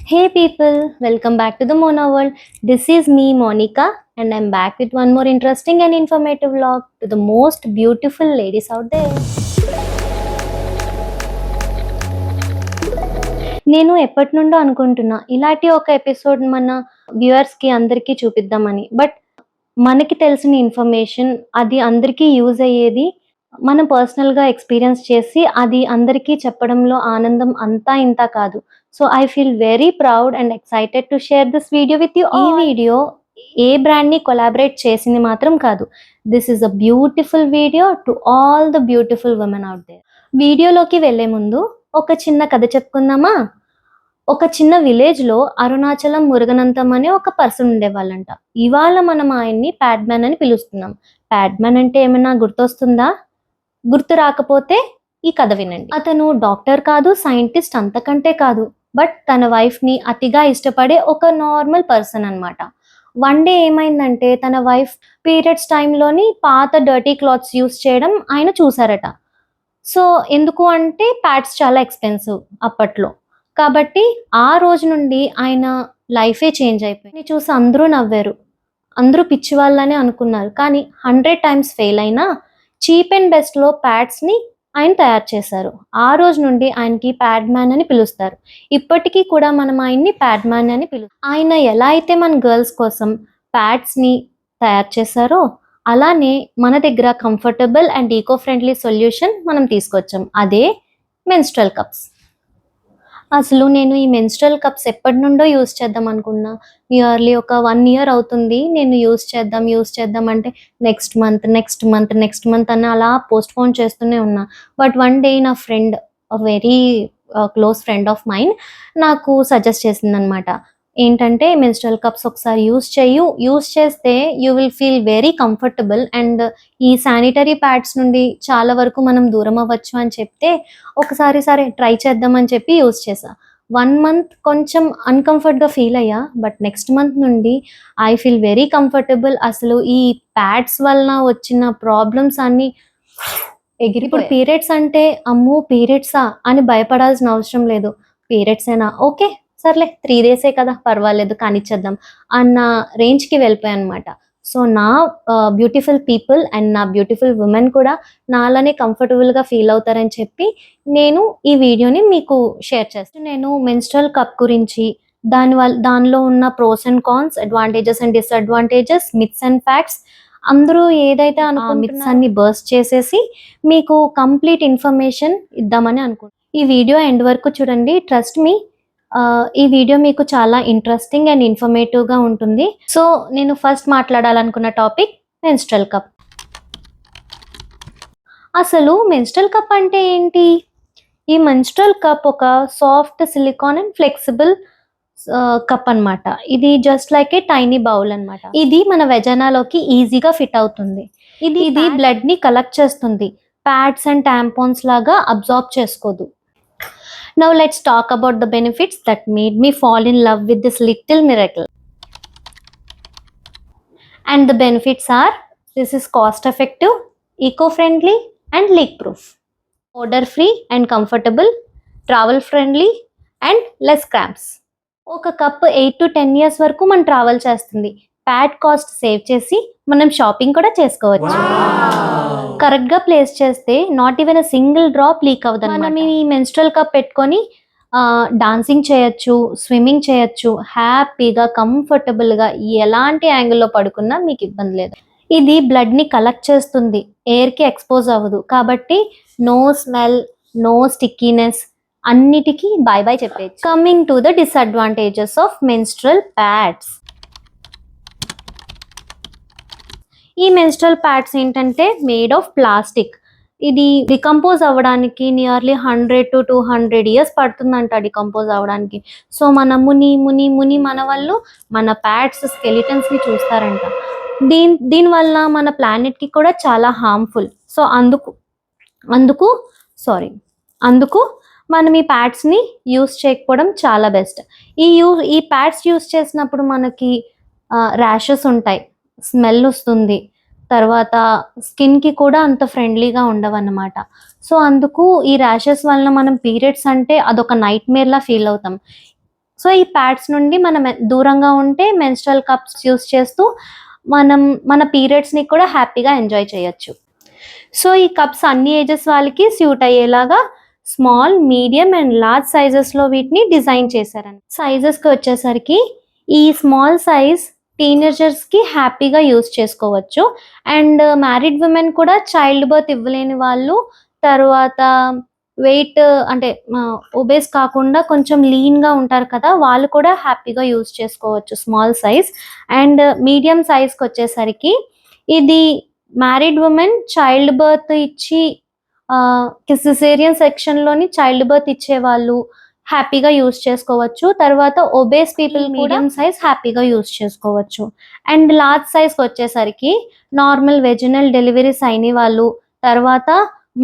Hey people, welcome back to the Mona World. This is me, Monica, and I'm back with one more interesting and informative vlog to the most beautiful ladies out there. నేను ఎప్పటి నుండో అనుకుంటున్నా ఇలాంటి ఒక episode మన వ్యూవర్స్కి అందరికీ చూపిద్దామని. బట్ మనకి తెలిసిన ఇన్ఫర్మేషన్ అది అందరికీ యూజ్ అయ్యేది మనం పర్సనల్‌గా ఎక్స్‌పీరియన్స్ చేసి అది అందరికీ చెప్పడంలో ఆనందం అంతా ఇంతా కాదు. So, I feel very proud and excited to share this video with you all. ఈ వీడియో ఏ బ్రాండ్‌ని కొలాబరేట్ చేసింది మాత్రం కాదు. This is a beautiful video to all the beautiful women out there. వీడియోలోకి వెళ్ళే ముందు ఒక చిన్న కథ చెప్పుకుందామా? ఒక చిన్న విలేజ్‌లో అరుణాచలం మురుగనంతం అనే ఒక పర్సన్ ఉండేవాళ్ళంట. ఇవాళ మనం ఆయన్ని ప్యాడ్‌మ్యాన్ అని పిలుస్తున్నాం. ప్యాడ్‌మ్యాన్ అంటే ఏమైనా గుర్తొస్తుందా? గుర్తు రాకపోతే ఈ కథ వినండి. అతను డాక్టర్ కాదు, సైంటిస్ట్ అంతకంటే కాదు. బట్ తన వైఫ్‌ని అతిగా ఇష్టపడే ఒక నార్మల్ పర్సన్ అన్నమాట. వన్ డే ఏమైందంటే తన వైఫ్ పీరియడ్స్ టైంలోని పాత డర్టీ క్లాత్స్ యూజ్ చేయడం ఆయన చూసారట. సో, ఎందుకు అంటే ప్యాడ్స్ చాలా ఎక్స్‌పెన్సివ్ అప్పట్లో. కాబట్టి ఆ రోజు నుండి ఆయన లైఫే చేంజ్ అయిపోయింది. ఇది చూసి అందరూ నవ్వారు. అందరూ పిచ్చివాళ్ళనే అనుకున్నారు. కానీ 100 టైమ్స్ ఫెయిల్ అయినా చీప్ అండ్ బెస్ట్‌లో ప్యాడ్స్‌ని ఆయన తయారు చేశారు. ఆ రోజు నుండి ఆయనకి ప్యాడ్ మ్యాన్ అని పిలుస్తారు. ఇప్పటికీ కూడా మనం ఆయన్ని ప్యాడ్ మ్యాన్ అని ఆయన ఎలా అయితే మన గర్ల్స్ కోసం ప్యాడ్స్‌ని తయారు చేశారో, అలానే మన దగ్గర comfortable and eco friendly solution మనం తీసుకొచ్చాం. అదే మెన్స్ట్రువల్ కప్స్. అసలు నేను ఈ మెన్స్ట్రువల్ కప్స్ ఎప్పటి నుండో యూజ్ చేద్దాం అనుకున్నా. నియర్లీ ఒక 1 ఇయర్ అవుతుంది. నేను యూజ్ చేద్దాం అంటే నెక్స్ట్ మంత్ అని అలా పోస్ట్‌పోన్ చేస్తూనే ఉన్నా. బట్ వన్ డే నా friend very close friend of mine నాకు సజెస్ట్ చేసిందనమాట. ఏంటంటే మెన్స్ట్రువల్ కప్స్ ఒకసారి యూజ్ చేస్తే you will feel very comfortable and ఈ శానిటరీ ప్యాడ్స్ నుండి చాలా వరకు మనం దూరం అవ్వచ్చు అని చెప్తే ఒకసారి సరే ట్రై చేద్దామని చెప్పి యూజ్ చేశా. 1 మంత్ కొంచెం అన్‌కంఫర్ట్‌గా ఫీల్ అయ్యా. బట్ నెక్స్ట్ మంత్ నుండి ఐ ఫీల్ వెరీ కంఫర్టబుల్. అసలు ఈ ప్యాడ్స్ వలన వచ్చిన ప్రాబ్లమ్స్ అన్నీ ఇప్పుడు పీరియడ్స్ అంటే అమ్మో! పీరియడ్సా అని భయపడాల్సిన అవసరం లేదు. పీరియడ్సేనా ఓకే. సర్లే 3 డేసే కదా పర్వాలేదు కానిచ్చేద్దాం అన్న రేంజ్‌కి వెళ్ళిపోయానన్నమాట. సో, నా బ్యూటిఫుల్ పీపుల్ అండ్ నా బ్యూటిఫుల్ వుమెన్ కూడా నాలానే కంఫర్టబుల్‌గా ఫీల్ అవుతారని చెప్పి నేను ఈ వీడియోని మీకు షేర్ చేస్తాను. నేను మెన్స్ట్రువల్ కప్ గురించి దానిలో ఉన్న pros and cons, advantages and disadvantages, myths and facts అందరూ ఏదైతే మిత్స్ అన్ని బర్స్ట్ చేసేసి మీకు కంప్లీట్ ఇన్ఫర్మేషన్ ఇద్దామని అనుకుంటున్నాను. ఈ వీడియో ఎండ్ వరకు చూడండి. ట్రస్ట్ మీ ఈ వీడియో మీకు చాలా ఇంట్రెస్టింగ్ అండ్ ఇన్ఫర్మేటివ్‌గా ఉంటుంది. సో, నేను ఫస్ట్ మాట్లాడాలనుకున్న టాపిక్ మెన్స్ట్రువల్ కప్. అసలు మెన్స్ట్రువల్ కప్ అంటే ఏంటి? ఈ మెన్స్ట్రువల్ కప్ ఒక soft silicon and flexible cup అన్నమాట. ఇది జస్ట్ లైక్ ఏ టైనీ బౌల్ అన్నమాట. ఇది మన వెజైనాలోకి ఈజీగా ఫిట్ అవుతుంది. ఇది బ్లడ్‌ని కలెక్ట్ చేస్తుంది. ప్యాడ్స్ అండ్ టాంపాన్స్ లాగా అబ్జార్బ్ చేసుకోదు. Now let's talk about the benefits that made me fall in love with this little miracle. And the benefits are, this is cost effective, eco-friendly and leak proof, odor free and comfortable, travel friendly and less cramps. ఒక cup 8 to 10 years వరకు మనం travel చేస్తుంది. Pad cost save చేసి మనం shopping కూడా చేసుకోవచ్చు. Correct గా place చేస్తే not even a single drop leak అవ్వదు. మనం ఈ మెన్స్ట్రువల్ కప్ పెట్టుకొని డాన్సింగ్ చేయొచ్చు, స్విమ్మింగ్ చేయొచ్చు, హ్యాపీగా కంఫర్టబుల్గా ఎలాంటి యాంగిల్లో పడుకున్నా మీకు ఇబ్బంది లేదు. ఇది బ్లడ్ని కలెక్ట్ చేస్తుంది, ఎయిర్కి ఎక్స్పోజ్ అవ్వదు. కాబట్టి నో స్మెల్, నో స్టిక్కీనెస్, అన్నిటికీ బై బై చెప్పేయచ్చు. Coming to the disadvantages of menstrual pads. ఈ మెన్స్ట్రువల్ ప్యాడ్స్ ఏంటంటే మేడ్ ఆఫ్ ప్లాస్టిక్. ఇది డికంపోజ్ అవ్వడానికి నియర్లీ 100 to 200 ఇయర్స్ పడుతుందంట డికంపోజ్ అవ్వడానికి. సో, మన ముని మన వాళ్ళు మన ప్యాడ్స్ స్కెలిటన్స్ని చూస్తారంట. దీనివల్ల మన ప్లానెట్కి కూడా చాలా హార్మ్ఫుల్. సో, అందుకు మనం ఈ ప్యాడ్స్ని యూస్ చేయకపోవడం చాలా బెస్ట్. ఈ ప్యాడ్స్ యూస్ చేసినప్పుడు మనకి ర్యాషెస్ ఉంటాయి, స్మెల్ వస్తుంది, తర్వాత స్కిన్కి కూడా అంత ఫ్రెండ్లీగా ఉండవన్నమాట. సో, అందుకు ఈ ర్యాషెస్ వలన మనం పీరియడ్స్ అంటే అదొక నైట్ మేర్లా ఫీల్ అవుతాం. సో ఈ ప్యాడ్స్ నుండి మనం దూరంగా ఉంటే మెన్స్ట్రల్ కప్స్ యూస్ చేస్తూ మనం మన పీరియడ్స్ని కూడా హ్యాపీగా ఎంజాయ్ చేయొచ్చు. సో ఈ కప్స్ అన్ని ఏజెస్ వాళ్ళకి సూట్ అయ్యేలాగా స్మాల్, మీడియం అండ్ లార్జ్ సైజెస్లో వీటిని డిజైన్ చేశారండి. సైజెస్కి వచ్చేసరికి ఈ స్మాల్ సైజ్ టీనేజర్స్కి హ్యాపీగా యూస్ చేసుకోవచ్చు. అండ్ మ్యారీడ్ ఉమెన్ కూడా చైల్డ్ బర్త్ ఇవ్వలేని వాళ్ళు, తర్వాత వెయిట్ అంటే ఒబేస్ కాకుండా కొంచెం లీన్గా ఉంటారు కదా, వాళ్ళు కూడా హ్యాపీగా యూస్ చేసుకోవచ్చు స్మాల్ సైజ్. అండ్ మీడియం సైజ్కి వచ్చేసరికి ఇది మ్యారీడ్ ఉమెన్ చైల్డ్ బర్త్ ఇచ్చి సిజేరియన్ సెక్షన్లోని చైల్డ్ బర్త్ ఇచ్చే వాళ్ళు హ్యాపీగా యూస్ చేసుకోవచ్చు. తర్వాత ఒబేస్ పీపుల్ మీడియం సైజ్ హ్యాపీగా యూస్ చేసుకోవచ్చు. అండ్ లార్జ్ సైజ్కి వచ్చేసరికి నార్మల్ వెజినల్ డెలివరీస్ అయిన వాళ్ళు, తర్వాత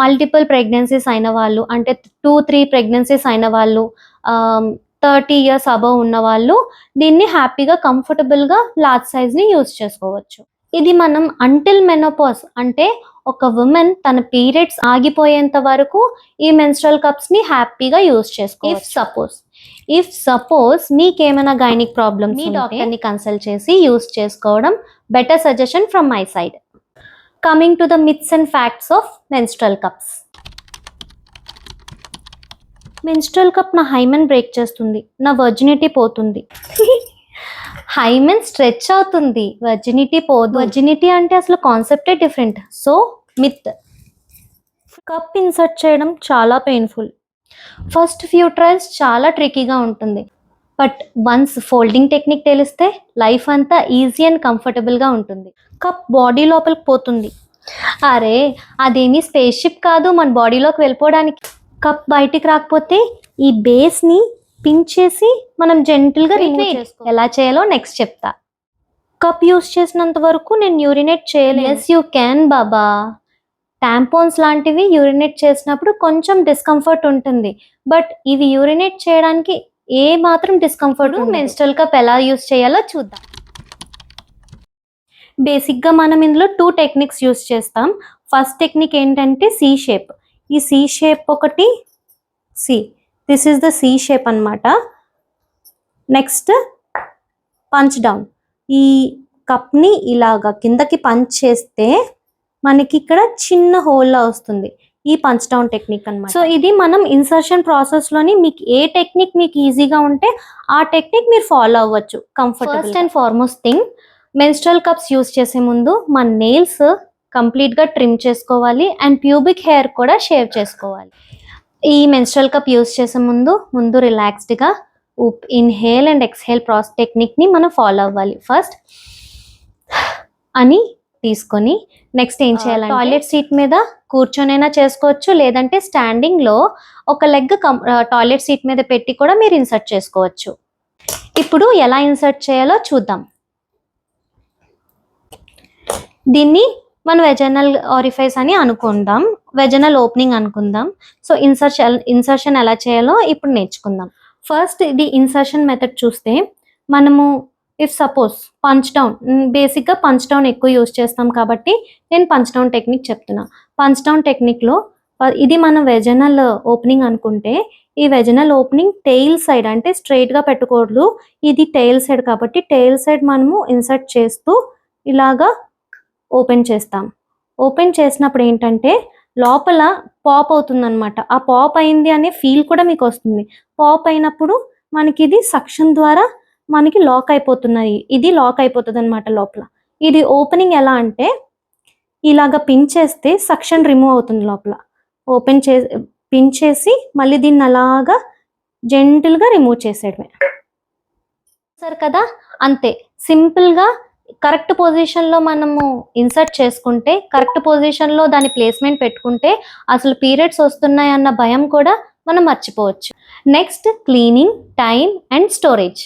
మల్టిపుల్ ప్రెగ్నెన్సీస్ అయిన వాళ్ళు, అంటే 2-3 ప్రెగ్నెన్సీస్ అయిన వాళ్ళు, 30 years అబవ్ ఉన్న వాళ్ళు దీన్ని హ్యాపీగా కంఫర్టబుల్గా లార్జ్ సైజ్ని యూస్ చేసుకోవచ్చు. ఇది మనం అంటిల్ మెనోపాజ్ అంటే ఒక ఉమెన్ తన పీరియడ్స్ ఆగిపోయేంత వరకు ఈ మెన్స్ట్రల్ కప్స్ని హ్యాపీగా యూస్ చేసుకోవచ్చు. ఇఫ్ సపోజ్ మీకేమైనా గైనిక్ ప్రాబ్లమ్స్ మీ డాక్టర్ని కన్సల్ట్ చేసి యూస్ చేసుకోవడం better suggestion from my side. Coming to the myths and facts of menstrual cups. Menstrual cup నా హైమెన్ బ్రేక్ చేస్తుంది, నా వర్జినిటీ పోతుంది. హైమెన్ స్ట్రెచ్ అవుతుంది, వర్జినిటీ పోదు. వర్జినిటీ అంటే అసలు కాన్సెప్టే different. So myth. Cup insert చేయడం చాలా పెయిన్ఫుల్. ఫస్ట్ ఫ్యూ ట్రయల్స్ చాలా ట్రికీగా ఉంటుంది. బట్ వన్స్ ఫోల్డింగ్ టెక్నిక్ తెలిస్తే లైఫ్ అంతా ఈజీ అండ్ కంఫర్టబుల్గా ఉంటుంది. కప్ బాడీ లోపలికి పోతుంది. అరే అదేమీ స్పేస్ షిప్ కాదు మన బాడీలోకి వెళ్ళిపోవడానికి. కప్ బయటికి రాకపోతే ఈ బేస్ని పిన్ చేసి మనం జెంటిల్గా రిమూవ్ చేసుకోవాలి. ఎలా చేయాలో నెక్స్ట్ చెప్తా. కప్ యూస్ చేసినంత వరకు నేను యూరినేట్ చేయలేదు. ఎస్ యూ క్యాన్ బాబా. టాంపాన్స్ లాంటివి యూరినేట్ చేసినప్పుడు కొంచెం డిస్కంఫర్ట్ ఉంటుంది, బట్ ఇవి యూరినేట్ చేయడానికి ఏ మాత్రం డిస్కంఫర్ట్. మెన్స్ట్రల్ కప్ ఎలా యూస్ చేయాలో చూద్దాం. బేసిక్గా మనం ఇందులో 2 టెక్నిక్స్ యూస్ చేస్తాం. ఫస్ట్ టెక్నిక్ ఏంటంటే సి షేప్. ఈ సి షేప్ ఒకటి, this is the C shape అనమాట. Next punch down. ఈ కప్ని ఇలాగా కిందకి పంచ్ చేస్తే మనకి ఇక్కడ చిన్న హోల్లా వస్తుంది. ఈ పంచ్ డౌన్ టెక్నిక్ అనమాట. సో ఇది మనం ఇన్సర్షన్ ప్రాసెస్లోని మీకు ఏ టెక్నిక్ మీకు ఈజీగా ఉంటే ఆ టెక్నిక్ మీరు ఫాలో అవ్వచ్చు comfortable. First and foremost thing, menstrual cups use చేసే ముందు మన నెయిల్స్ కంప్లీట్గా ట్రిమ్ చేసుకోవాలి అండ్ ప్యూబిక్ హెయిర్ కూడా షేవ్ చేసుకోవాలి. ఈ మెన్స్ట్రల్ కప్ యూస్ చేసే ముందు రిలాక్స్డ్గా ఇన్హేల్ అండ్ ఎక్స్హేల్ టెక్నిక్ని మనం ఫాలో అవ్వాలి. ఫస్ట్ అని తీసుకొని నెక్స్ట్ ఏం చేయాలంటే టాయిలెట్ సీట్ మీద కూర్చొనైనా చేసుకోవచ్చు, లేదంటే స్టాండింగ్లో ఒక లెగ్ టాయిలెట్ సీట్ మీద పెట్టి కూడా మీరు ఇన్సర్ట్ చేసుకోవచ్చు. ఇప్పుడు ఎలా ఇన్సర్ట్ చేయాలో చూద్దాం. దీన్ని మనం వెజనల్ ఆరిఫైస్ అని అనుకుందాం, వెజనల్ ఓపెనింగ్ అనుకుందాం. సో ఇన్సర్షన్ ఎలా చేయాలో ఇప్పుడు నేర్చుకుందాం. ఫస్ట్ ఇది ఇన్సర్షన్ మెథడ్ చూస్తే మనము ఇఫ్ సపోజ్ పంచ్ డౌన్, బేసిక్గా పంచ్ డౌన్ ఎక్కువ యూస్ చేస్తాం కాబట్టి నేను పంచ్ డౌన్ టెక్నిక్ చెప్తున్నా. పంచ్ డౌన్ టెక్నిక్లో ఇది మనం వెజనల్ ఓపెనింగ్ అనుకుంటే ఈ వెజనల్ ఓపెనింగ్ టెయిల్ సైడ్ అంటే స్ట్రైట్గా పెట్టకూడదు. ఇది టెయిల్ సైడ్ కాబట్టి టెయిల్ సైడ్ మనము ఇన్సర్ట్ చేస్తూ ఇలాగా ఓపెన్ చేస్తాం. ఓపెన్ చేసినప్పుడు ఏంటంటే లోపల పాప్ అవుతుంది అనమాట. ఆ పాప్ అయింది అనే ఫీల్ కూడా మీకు వస్తుంది. పాప్ అయినప్పుడు మనకి ఇది సక్షన్ ద్వారా మనకి లాక్ అయిపోతున్నాయి, ఇది లాక్ అయిపోతుంది అనమాట లోపల. ఇది ఓపెనింగ్ ఎలా అంటే ఇలాగ పిన్ చేస్తే సక్షన్ రిమూవ్ అవుతుంది లోపల. పిన్ చేసి మళ్ళీ దీన్ని అలాగా జెంటిల్గా రిమూవ్ చేసేయడమే. సరే కదా, అంతే సింపుల్గా. కరెక్ట్ పొజిషన్లో మనము ఇన్సర్ట్ చేసుకుంటే, కరెక్ట్ పొజిషన్లో దాని ప్లేస్మెంట్ పెట్టుకుంటే అసలు పీరియడ్స్ వస్తున్నాయన్న భయం కూడా మనం మర్చిపోవచ్చు. Next cleaning, time and storage.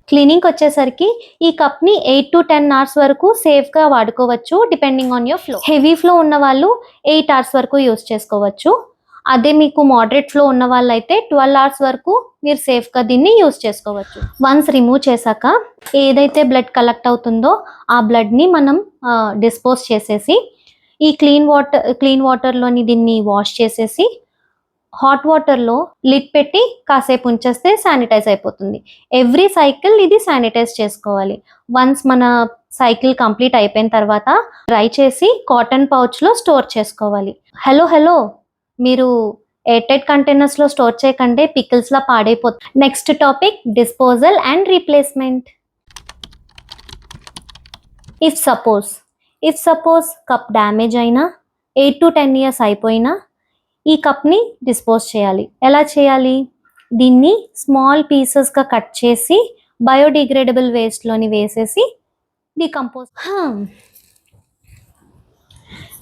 క్లీనింగ్కి వచ్చేసరికి ఈ కప్ని 8 to 10 hours వరకు సేఫ్గా వాడుకోవచ్చు depending on your flow. Heavy flow ఉన్న వాళ్ళు 8 hours వరకు యూస్ చేసుకోవచ్చు. అదే మీకు మోడరేట్ ఫ్లో ఉన్న వాళ్ళైతే 12 hours వరకు మీరు సేఫ్గా దీన్ని యూస్ చేసుకోవచ్చు. వన్స్ రిమూవ్ చేశాక ఏదైతే బ్లడ్ కలెక్ట్ అవుతుందో ఆ బ్లడ్ని మనం డిస్పోజ్ చేసేసి ఈ క్లీన్ వాటర్లోని దీన్ని వాష్ చేసేసి హాట్ వాటర్లో లిడ్ పెట్టి కాసేపు ఉంచేస్తే శానిటైజ్ అయిపోతుంది. ఎవ్రీ సైకిల్ ఇది శానిటైజ్ చేసుకోవాలి. వన్స్ మన సైకిల్ కంప్లీట్ అయిపోయిన తర్వాత డ్రై చేసి కాటన్ పౌచ్లో స్టోర్ చేసుకోవాలి. హలో మీరు ఎయిర్టైట్ కంటైనర్స్లో స్టోర్ చేయకండి, పికిల్స్లా పాడైపోతుంది. Next topic disposal and replacement. If suppose cup damage అయినా 8 to 10 years అయిపోయినా ఈ కప్ని డిస్పోజ్ చేయాలి. ఎలా చేయాలి? దీన్ని స్మాల్ పీసెస్గా కట్ చేసి బయోడిగ్రేడబుల్ వేస్ట్లోని వేసేసి డీకంపోజ్.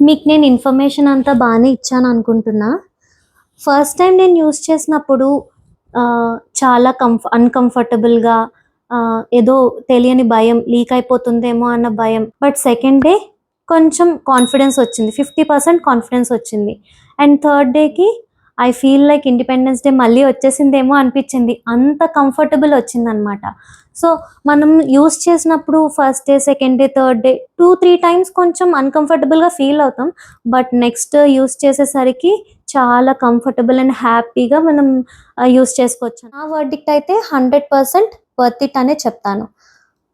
మీకు నేను ఇన్ఫర్మేషన్ అంతా బాగానే ఇచ్చాను అనుకుంటున్నా. ఫస్ట్ టైం నేను యూస్ చేసినప్పుడు చాలా అన్కంఫర్టబుల్గా, ఏదో తెలియని భయం, లీక్ అయిపోతుందేమో అన్న భయం. బట్ సెకండ్ డే కొంచెం కాన్ఫిడెన్స్ వచ్చింది, 50% కాన్ఫిడెన్స్ వచ్చింది. అండ్ థర్డ్ డేకి I feel like independence day మళ్ళీ వచ్చేసిందేమో అనిపించింది, అంత కంఫర్టబుల్ వచ్చిందనమాట. సో మనం యూస్ చేసినప్పుడు first day, second day, third day 2-3 times కొంచెం అన్కంఫర్టబుల్గా ఫీల్ అవుతాం. బట్ నెక్స్ట్ యూస్ చేసేసరికి చాలా కంఫర్టబుల్ అండ్ హ్యాపీగా మనం యూస్ చేసుకోవచ్చు. నా వర్డిక్ట్ అయితే 100% వర్త్ ఇట్ అనే చెప్తాను.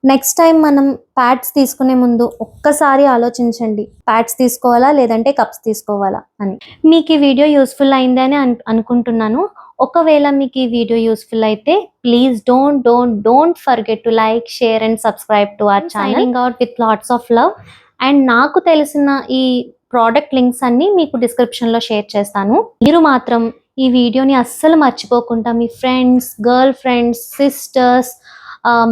నెక్స్ట్ టైం మనం ప్యాడ్స్ తీసుకునే ముందు ఒక్కసారి ఆలోచించండి, ప్యాడ్స్ తీసుకోవాలా లేదంటే కప్స్ తీసుకోవాలా అని. మీకు ఈ వీడియో యూస్ఫుల్ అయిందని అనుకుంటున్నాను. ఒకవేళ మీకు ఈ వీడియో యూస్ఫుల్ అయితే please don't forget to like, share and subscribe to our channel. Signing out with lots of love. And నాకు తెలిసిన ఈ ప్రోడక్ట్ లింక్స్ అన్ని మీకు డిస్క్రిప్షన్లో షేర్ చేస్తాను. మీరు మాత్రం ఈ వీడియోని అస్సలు మర్చిపోకుండా మీ friends, girlfriends, sisters,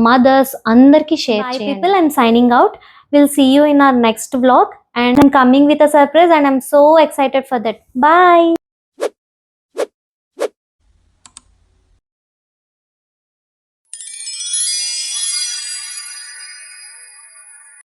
mothers అందరికి షేర్ చేయండి. People, I'm signing out. We'll see you in our next vlog and I'm coming with a surprise and I'm so excited for that. Bye.